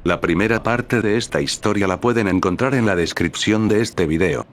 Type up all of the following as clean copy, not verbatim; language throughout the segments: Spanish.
La primera parte de esta historia la pueden encontrar en la descripción de este video.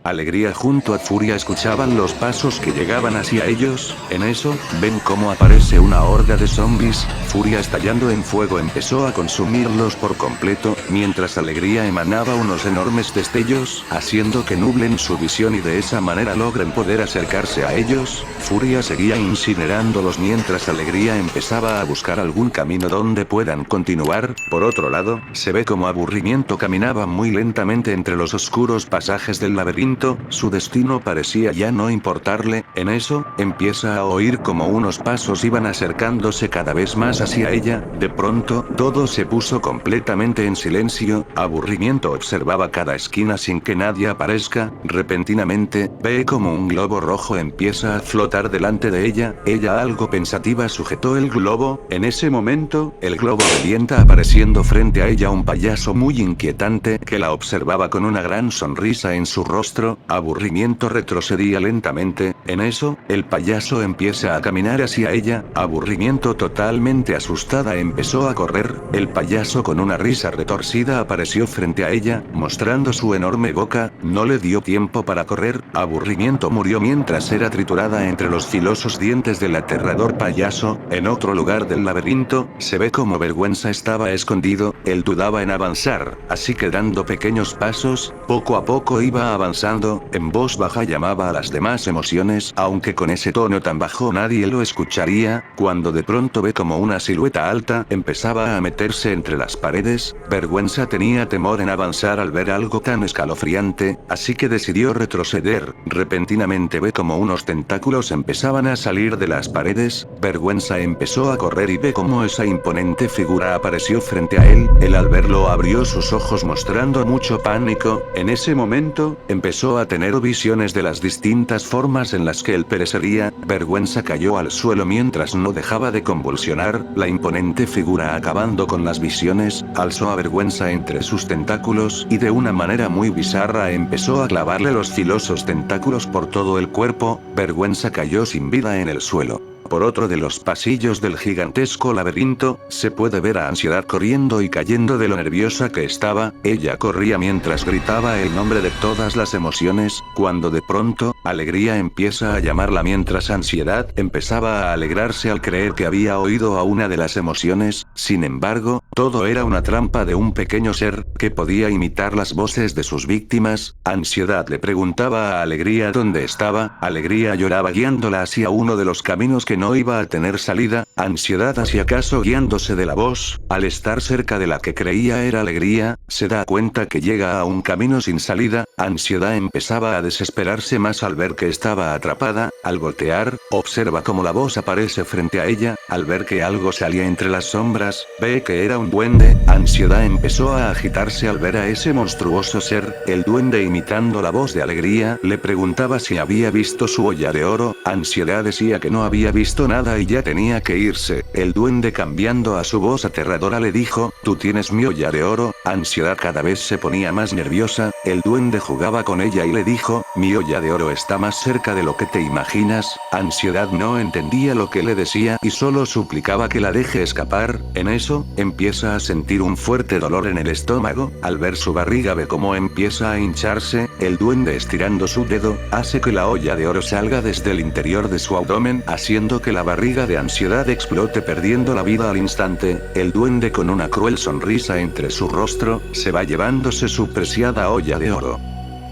Alegría junto a Furia escuchaban los pasos que llegaban hacia ellos. En eso, ven cómo aparece una horda de zombies. Furia, estallando en fuego, empezó a consumirlos por completo, mientras Alegría emanaba unos enormes destellos, haciendo que nublen su visión y de esa manera logren poder acercarse a ellos. Furia seguía incinerándolos mientras Alegría empezaba a buscar algún camino donde puedan continuar. Por otro lado, se ve como Aburrimiento caminaba muy lentamente entre los oscuros pasajes del laberinto. Su destino parecía ya no importarle. En eso, empieza a oír como unos pasos iban acercándose cada vez más hacia ella. De pronto, todo se puso completamente en silencio. Aburrimiento observaba cada esquina sin que nadie aparezca. Repentinamente, ve como un globo rojo empieza a flotar delante de ella. Ella, algo pensativa, sujetó el globo. En ese momento, el globo revienta, apareciendo frente a ella un payaso muy inquietante que la observaba con una gran sonrisa en su rostro. Aburrimiento retrocedía lentamente. En eso, el payaso empieza a caminar hacia ella. Aburrimiento, totalmente asustada, empezó a correr. El payaso, con una risa retorcida, apareció frente a ella, mostrando su enorme boca. No le dio tiempo para correr. Aburrimiento murió mientras era triturada entre los filosos dientes del aterrador payaso. En otro lugar del laberinto, se ve como Vergüenza estaba escondido. Él dudaba en avanzar, así que dando pequeños pasos, poco a poco iba avanzando. En voz baja llamaba a las demás emociones, aunque con ese tono tan bajo nadie lo escucharía, cuando de pronto ve como una silueta alta empezaba a meterse entre las paredes. Vergüenza tenía temor en avanzar al ver algo tan escalofriante, así que decidió retroceder. Repentinamente ve como unos tentáculos empezaban a salir de las paredes. Vergüenza empezó a correr y ve como esa imponente figura apareció frente a él. Él, al verlo, abrió sus ojos mostrando mucho pánico. En ese momento, empezó a tener visiones de las distintas formas en las que él perecería. Vergüenza cayó al suelo mientras no dejaba de convulsionar. La imponente figura, acabando con las visiones, alzó a Vergüenza entre sus tentáculos y de una manera muy bizarra empezó a clavarle los filosos tentáculos por todo el cuerpo. Vergüenza cayó sin vida en el suelo. Por otro de los pasillos del gigantesco laberinto, se puede ver a Ansiedad corriendo y cayendo de lo nerviosa que estaba. Ella corría mientras gritaba el nombre de todas las emociones, cuando de pronto, Alegría empieza a llamarla mientras Ansiedad empezaba a alegrarse al creer que había oído a una de las emociones. Sin embargo, todo era una trampa de un pequeño ser, que podía imitar las voces de sus víctimas. Ansiedad le preguntaba a Alegría dónde estaba. Alegría lloraba guiándola hacia uno de los caminos que no iba a tener salida. Ansiedad hacía caso guiándose de la voz. Al estar cerca de la que creía era Alegría, se da cuenta que llega a un camino sin salida. Ansiedad empezaba a desesperarse más al ver que estaba atrapada. Al voltear, observa cómo la voz aparece frente a ella. Al ver que algo salía entre las sombras, ve que era un duende. Ansiedad empezó a agitarse al ver a ese monstruoso ser. El duende, imitando la voz de Alegría, le preguntaba si había visto su olla de oro. Ansiedad decía que no había visto nada y ya tenía que irse. El duende, cambiando a su voz aterradora, le dijo: "Tú tienes mi olla de oro". Ansiedad cada vez se ponía más nerviosa. El duende jugaba con ella y le dijo: "Mi olla de oro está más cerca de lo que te imaginas". Ansiedad no entendía lo que le decía y solo suplicaba que la deje escapar. En eso, empieza a sentir un fuerte dolor en el estómago. Al ver su barriga ve cómo empieza a hincharse. El duende, estirando su dedo, hace que la olla de oro salga desde el interior de su abdomen, haciendo que la barriga de Ansiedad explote, perdiendo la vida al instante. El duende, con una cruel sonrisa entre su rostro, se va llevándose su preciada olla de oro.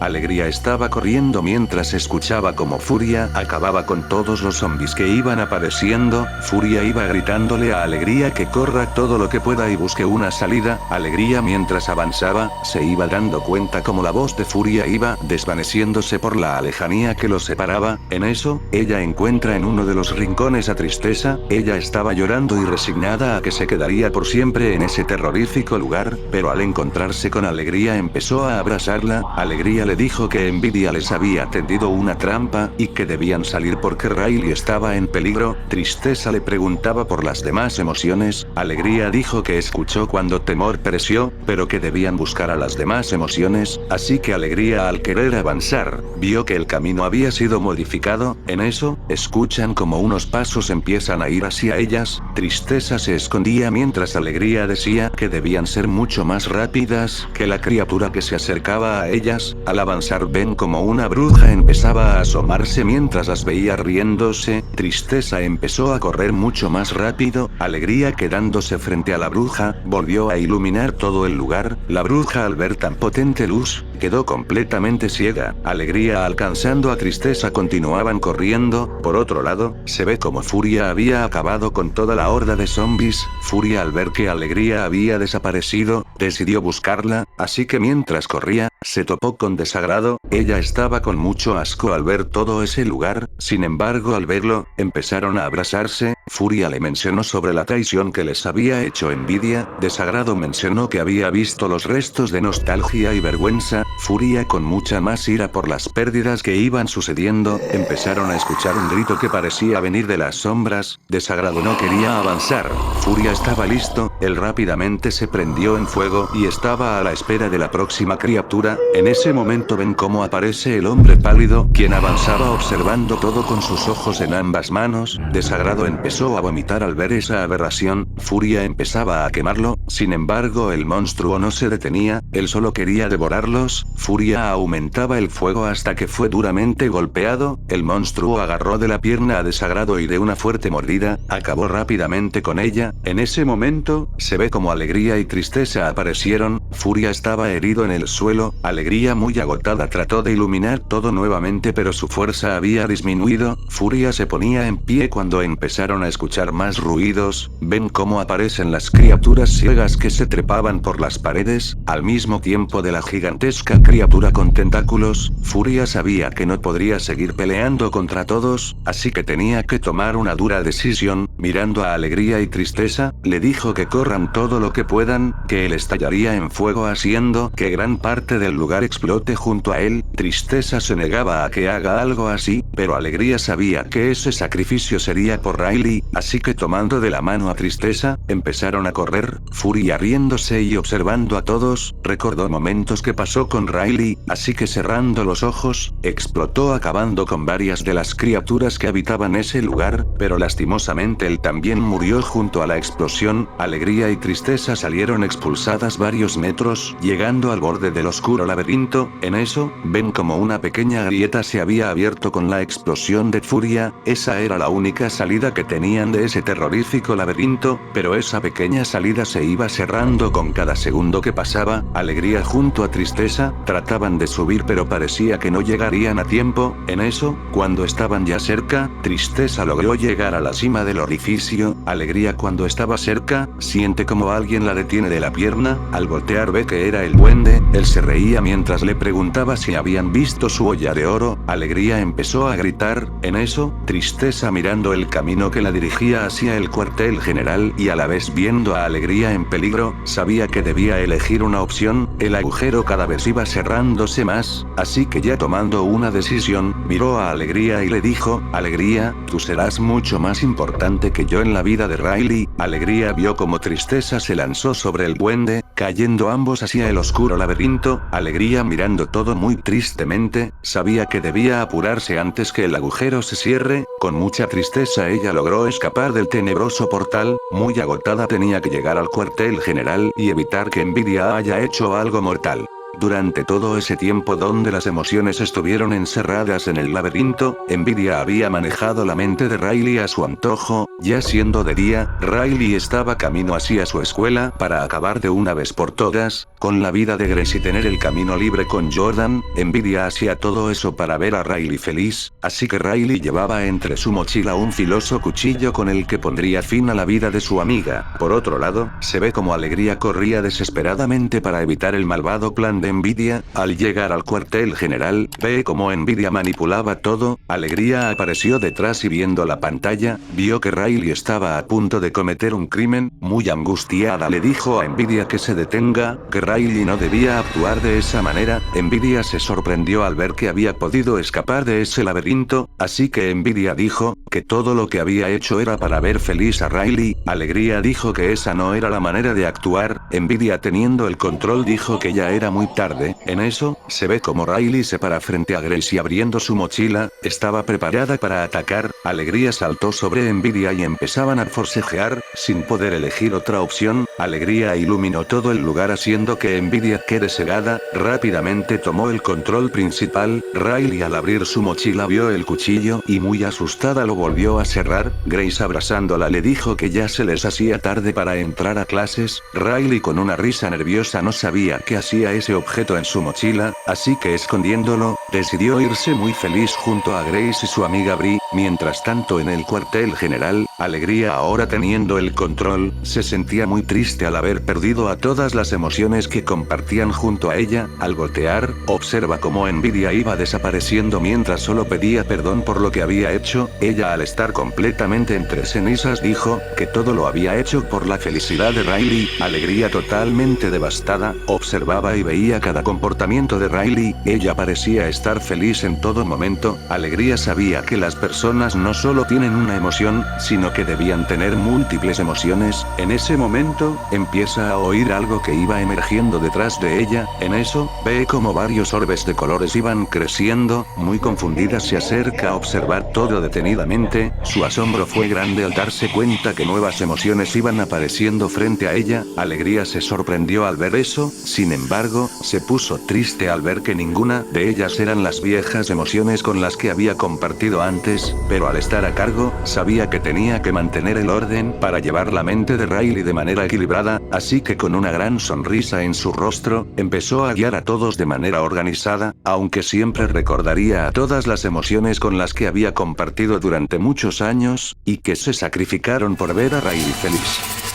Alegría estaba corriendo mientras escuchaba como Furia acababa con todos los zombies que iban apareciendo. Furia iba gritándole a Alegría que corra todo lo que pueda y busque una salida. Alegría, mientras avanzaba, se iba dando cuenta como la voz de Furia iba desvaneciéndose por la lejanía que los separaba. En eso, ella encuentra en uno de los rincones a Tristeza. Ella estaba llorando y resignada a que se quedaría por siempre en ese terrorífico lugar, pero al encontrarse con Alegría empezó a abrazarla. Alegría le le dijo que Envidia les había tendido una trampa, y que debían salir porque Riley estaba en peligro. Tristeza le preguntaba por las demás emociones. Alegría dijo que escuchó cuando Temor pereció, pero que debían buscar a las demás emociones, así que Alegría, al querer avanzar, vio que el camino había sido modificado. En eso, escuchan como unos pasos empiezan a ir hacia ellas. Tristeza se escondía mientras Alegría decía que debían ser mucho más rápidas que la criatura que se acercaba a ellas. Al avanzar ven como una bruja empezaba a asomarse mientras las veía riéndose. Tristeza empezó a correr mucho más rápido. Alegría, quedándose frente a la bruja, volvió a iluminar todo el lugar. La bruja, al ver tan potente luz, quedó completamente ciega. Alegría, alcanzando a Tristeza, continuaban corriendo. Por otro lado, se ve como Furia había acabado con toda la horda de zombies. Furia, al ver que Alegría había desaparecido, decidió buscarla, así que mientras corría, se topó con Desagrado. Ella estaba con mucho asco al ver todo ese lugar. Sin embargo, al verlo, empezaron a abrazarse. Furia le mencionó sobre la traición que les había hecho Envidia. Desagrado mencionó que había visto los restos de nostalgia y vergüenza. Furia, con mucha más ira por las pérdidas que iban sucediendo, empezaron a escuchar un grito que parecía venir de las sombras. Desagrado no quería avanzar. Furia estaba listo, él rápidamente se prendió en fuego y estaba a la espera de la próxima criatura. En ese momento ven cómo aparece el hombre pálido, quien avanzaba observando todo con sus ojos en ambas manos. Desagrado empezó a vomitar al ver esa aberración. Furia empezaba a quemarlo. Sin embargo, el monstruo no se detenía, él solo quería devorarlos. Furia aumentaba el fuego hasta que fue duramente golpeado. El monstruo agarró de la pierna a Desagrado y de una fuerte mordida, acabó rápidamente con ella. En ese momento, se ve como Alegría y Tristeza aparecieron. Furia estaba herido en el suelo. Alegría, muy agotada, trató de iluminar todo nuevamente, pero su fuerza había disminuido. Furia se ponía en pie cuando empezaron a escuchar más ruidos. Ven cómo aparecen las criaturas ciegas que se trepaban por las paredes, al mismo tiempo de la gigantesca criatura con tentáculos. Furia sabía que no podría seguir peleando contra todos, así que tenía que tomar una dura decisión. Mirando a Alegría y Tristeza, le dijo que corran todo lo que puedan, que él estallaría en fuego haciendo que gran parte del lugar explote junto a él. Tristeza se negaba a que haga algo así, pero Alegría sabía que ese sacrificio sería por Riley, así que tomando de la mano a Tristeza, empezaron a correr. Furia, riéndose y observando a todos, recordó momentos que pasó con Riley, así que cerrando los ojos, explotó acabando con varias de las criaturas que habitaban ese lugar, pero lastimosamente él también murió junto a la explosión. Alegría y Tristeza salieron expulsadas varios metros, llegando al borde del oscuro laberinto. En eso, ven como una pequeña grieta se había abierto con la explosión de Furia. Esa era la única salida que tenían de ese terrorífico laberinto, pero esa pequeña salida se iba cerrando con cada segundo que pasaba. Alegría junto a Tristeza trataban de subir, pero parecía que no llegarían a tiempo. En eso, cuando estaban ya cerca, Tristeza logró llegar a la cima del orificio. Alegría, cuando estaba cerca, siente como alguien la detiene de la pierna. Al voltear ve que era el duende. Él se reía mientras le preguntaba si habían visto su olla de oro. Alegría empezó a gritar. En eso, Tristeza, mirando el camino que la dirigía hacia el cuartel general y a la vez viendo a Alegría en peligro, sabía que debía elegir una opción. El agujero cada vez iba cerrándose más, así que ya tomando una decisión, miró a Alegría y le dijo: Alegría, tú serás mucho más importante que yo en la vida de Riley. Alegría vio como Tristeza se lanzó sobre el duende, cayendo ambos hacia el oscuro laberinto. Alegría, mirando todo muy tristemente, sabía que debía apurarse antes que el agujero se cierre. Con mucha tristeza ella logró escapar del tenebroso portal. Muy agotada, tenía que llegar al cuartel general y evitar que Envidia haya hecho algo mortal. Durante todo ese tiempo donde las emociones estuvieron encerradas en el laberinto, Envidia había manejado la mente de Riley a su antojo. Ya siendo de día, Riley estaba camino hacia su escuela para acabar de una vez por todas con la vida de Grace y tener el camino libre con Jordan. Envidia hacía todo eso para ver a Riley feliz, así que Riley llevaba entre su mochila un filoso cuchillo con el que pondría fin a la vida de su amiga. Por otro lado, se ve como Alegría corría desesperadamente para evitar el malvado plan de Envidia. Al llegar al cuartel general, ve cómo Envidia manipulaba todo. Alegría apareció detrás y viendo la pantalla, vio que Riley estaba a punto de cometer un crimen. Muy angustiada le dijo a Envidia que se detenga, que Riley no debía actuar de esa manera. Envidia se sorprendió al ver que había podido escapar de ese laberinto, así que Envidia dijo que todo lo que había hecho era para ver feliz a Riley. Alegría dijo que esa no era la manera de actuar. Envidia, teniendo el control, dijo que ya era muy tarde. En eso, se ve como Riley se para frente a Grace y abriendo su mochila, estaba preparada para atacar. Alegría saltó sobre Envidia y empezaban a forcejear, sin poder elegir otra opción. Alegría iluminó todo el lugar haciendo que Envidia quede cegada. Rápidamente tomó el control principal. Riley, al abrir su mochila, vio el cuchillo y muy asustada lo volvió a cerrar. Grace, abrazándola, le dijo que ya se les hacía tarde para entrar a clases. Riley, con una risa nerviosa, no sabía qué hacía ese objeto en su mochila, así que escondiéndolo, decidió irse muy feliz junto a Grace y su amiga Bri. Mientras tanto, en el cuartel general, Alegría, ahora teniendo el control, se sentía muy triste al haber perdido a todas las emociones que compartían junto a ella. Al voltear, observa cómo Envidia iba desapareciendo mientras solo pedía perdón por lo que había hecho. Ella, al estar completamente entre cenizas, dijo que todo lo había hecho por la felicidad de Riley. Alegría, totalmente devastada, observaba y veía cada comportamiento de Riley. Ella parecía estar feliz en todo momento. Alegría sabía que las personas no solo tienen una emoción, sino que debían tener múltiples emociones. En ese momento, empieza a oír algo que iba emergiendo detrás de ella. En eso, ve como varios orbes de colores iban creciendo. Muy confundida, se acerca a observar todo detenidamente. Su asombro fue grande al darse cuenta que nuevas emociones iban apareciendo frente a ella. Alegría se sorprendió al ver eso, sin embargo, se puso triste al ver que ninguna de ellas eran las viejas emociones con las que había compartido antes, pero al estar a cargo, sabía que tenía que mantener el orden para llevar la mente de Riley de manera equilibrada, así que con una gran sonrisa en su rostro, empezó a guiar a todos de manera organizada, aunque siempre recordaría a todas las emociones con las que había compartido durante muchos años, y que se sacrificaron por ver a Riley feliz.